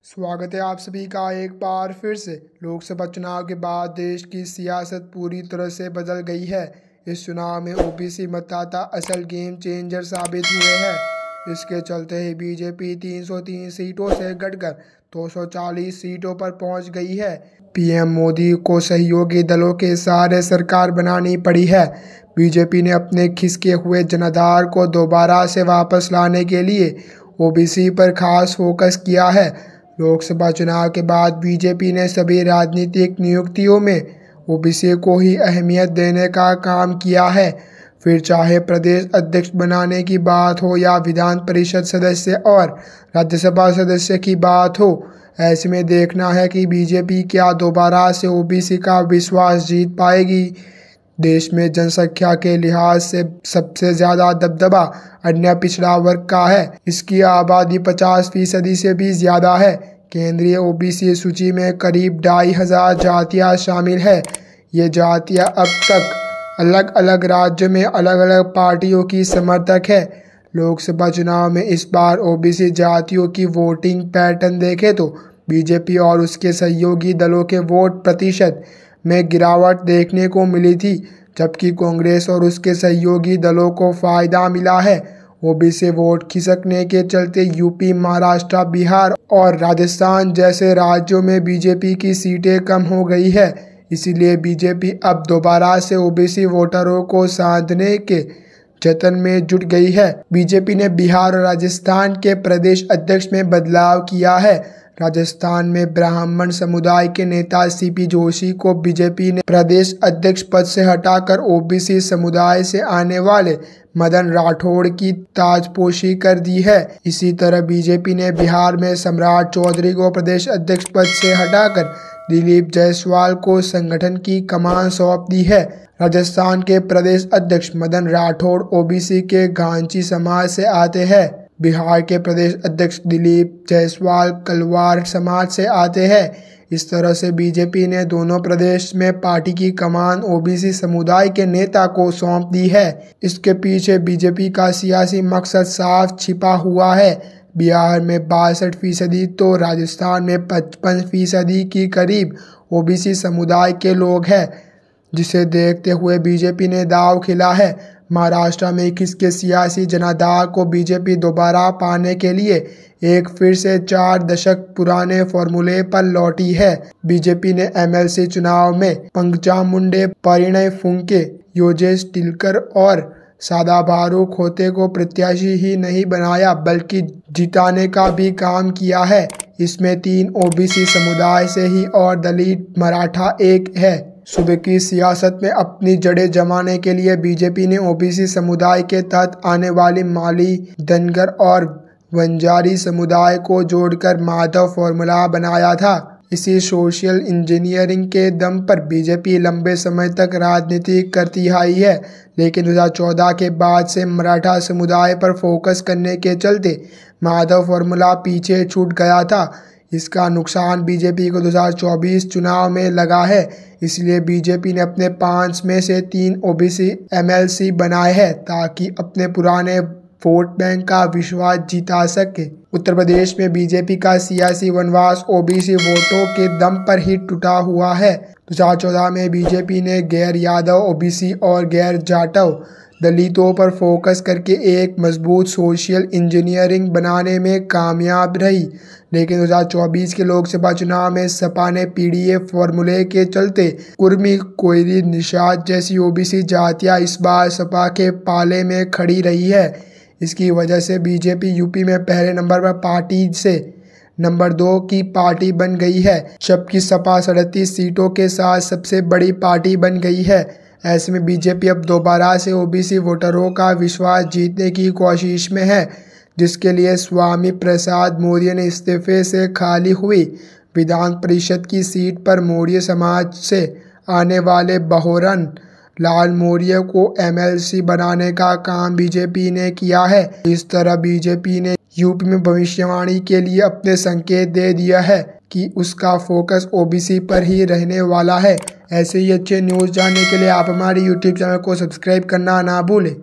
स्वागत है आप सभी का एक बार फिर से। लोकसभा चुनाव के बाद देश की सियासत पूरी तरह से बदल गई है। इस चुनाव में ओबीसी मतदाता असल गेम चेंजर साबित हुए हैं। इसके चलते ही बीजेपी 303 सीटों से घटकर 240 सीटों पर पहुंच गई है। पीएम मोदी को सहयोगी दलों के सहारे सरकार बनानी पड़ी है। बीजेपी ने अपने खिसके हुए जनाधार को दोबारा से वापस लाने के लिए ओबीसी पर खास फोकस किया है। लोकसभा चुनाव के बाद बीजेपी ने सभी राजनीतिक नियुक्तियों में ओबीसी को ही अहमियत देने का काम किया है। फिर चाहे प्रदेश अध्यक्ष बनाने की बात हो या विधान परिषद सदस्य और राज्यसभा सदस्य की बात हो, ऐसे में देखना है कि बीजेपी क्या दोबारा से ओबीसी का विश्वास जीत पाएगी। देश में जनसंख्या के लिहाज से सबसे ज़्यादा दबदबा अन्य पिछड़ा वर्ग का है। इसकी आबादी 50% से भी ज़्यादा है। केंद्रीय ओबीसी सूची में करीब 2500 जातियाँ शामिल है। ये जातियाँ अब तक अलग अलग राज्यों में अलग अलग पार्टियों की समर्थक है। लोकसभा चुनाव में इस बार ओबीसी जातियों की वोटिंग पैटर्न देखें तो बीजेपी और उसके सहयोगी दलों के वोट प्रतिशत में गिरावट देखने को मिली थी, जबकि कांग्रेस और उसके सहयोगी दलों को फायदा मिला है। ओबीसी वोट खिसकने के चलते यूपी, महाराष्ट्र, बिहार और राजस्थान जैसे राज्यों में बीजेपी की सीटें कम हो गई है। इसीलिए बीजेपी अब दोबारा से ओबीसी वोटरों को साधने के जतन में जुट गई है। बीजेपी ने बिहार और राजस्थान के प्रदेश अध्यक्ष में बदलाव किया है। राजस्थान में ब्राह्मण समुदाय के नेता सीपी जोशी को बीजेपी ने प्रदेश अध्यक्ष पद से हटाकर ओबीसी समुदाय से आने वाले मदन राठौड़ की ताजपोशी कर दी है। इसी तरह बीजेपी ने बिहार में सम्राट चौधरी को प्रदेश अध्यक्ष पद से हटाकर दिलीप जायसवाल को संगठन की कमान सौंप दी है। राजस्थान के प्रदेश अध्यक्ष मदन राठौड़ ओबीसी के घांची समाज से आते हैं। बिहार के प्रदेश अध्यक्ष दिलीप जायसवाल कलवार समाज से आते हैं। इस तरह से बीजेपी ने दोनों प्रदेश में पार्टी की कमान ओबीसी समुदाय के नेता को सौंप दी है। इसके पीछे बीजेपी का सियासी मकसद साफ छिपा हुआ है। बिहार में 62% तो राजस्थान में 55% की करीब ओबीसी समुदाय के लोग हैं, जिसे देखते हुए बीजेपी ने दांव खेला है। महाराष्ट्र में खिसके सियासी जनाधार को बीजेपी दोबारा पाने के लिए एक फिर से 4 दशक पुराने फॉर्मूले पर लौटी है। बीजेपी ने एमएलसी चुनाव में पंकजा मुंडे, परिणय फुंके, योगेश टिलकर और सदाभाऊ खोते को प्रत्याशी ही नहीं बनाया बल्कि जिताने का भी काम किया है। इसमें 3 ओबीसी समुदाय से ही और दलित मराठा एक है। सूबे की सियासत में अपनी जड़ें जमाने के लिए बीजेपी ने ओबीसी समुदाय के तहत आने वाली माली, धनगर और वंजारी समुदाय को जोड़कर माधव फॉर्मूला बनाया था। इसी सोशल इंजीनियरिंग के दम पर बीजेपी लंबे समय तक राजनीति करती आई है, लेकिन 2014 के बाद से मराठा समुदाय पर फोकस करने के चलते माधव फॉर्मूला पीछे छूट गया था। इसका नुकसान बीजेपी को 2024 चुनाव में लगा है। इसलिए बीजेपी ने अपने 5 में से 3 ओबीसी एमएलसी बनाए हैं ताकि अपने पुराने वोट बैंक का विश्वास जीता सके। उत्तर प्रदेश में बीजेपी का सियासी वनवास ओबीसी वोटों के दम पर ही टूटा हुआ है। 2014 में बीजेपी ने गैर यादव ओबीसी और गैर जाटव दलितों पर फोकस करके एक मजबूत सोशल इंजीनियरिंग बनाने में कामयाब रही, लेकिन 2024 के लोकसभा चुनाव में सपा ने पीडीएफ फॉर्मूले के चलते कुर्मी, कोयरी, निषाद जैसी ओबीसी जातियां इस बार सपा के पाले में खड़ी रही है। इसकी वजह से बीजेपी यूपी में पहले नंबर पर पार्टी से नंबर 2 की पार्टी बन गई है, जबकि सपा 37 सीटों के साथ सबसे बड़ी पार्टी बन गई है। ऐसे में बीजेपी अब दोबारा से ओबीसी वोटरों का विश्वास जीतने की कोशिश में है, जिसके लिए स्वामी प्रसाद मौर्य ने इस्तीफे से खाली हुई विधान परिषद की सीट पर मौर्य समाज से आने वाले बहोरन लाल मौर्य को एमएलसी बनाने का काम बीजेपी ने किया है। इस तरह बीजेपी ने यूपी में भविष्यवाणी के लिए अपने संकेत दे दिया है कि उसका फोकस ओबीसी पर ही रहने वाला है। ऐसे ही अच्छे न्यूज़ जानने के लिए आप हमारे यूट्यूब चैनल को सब्सक्राइब करना ना भूलें।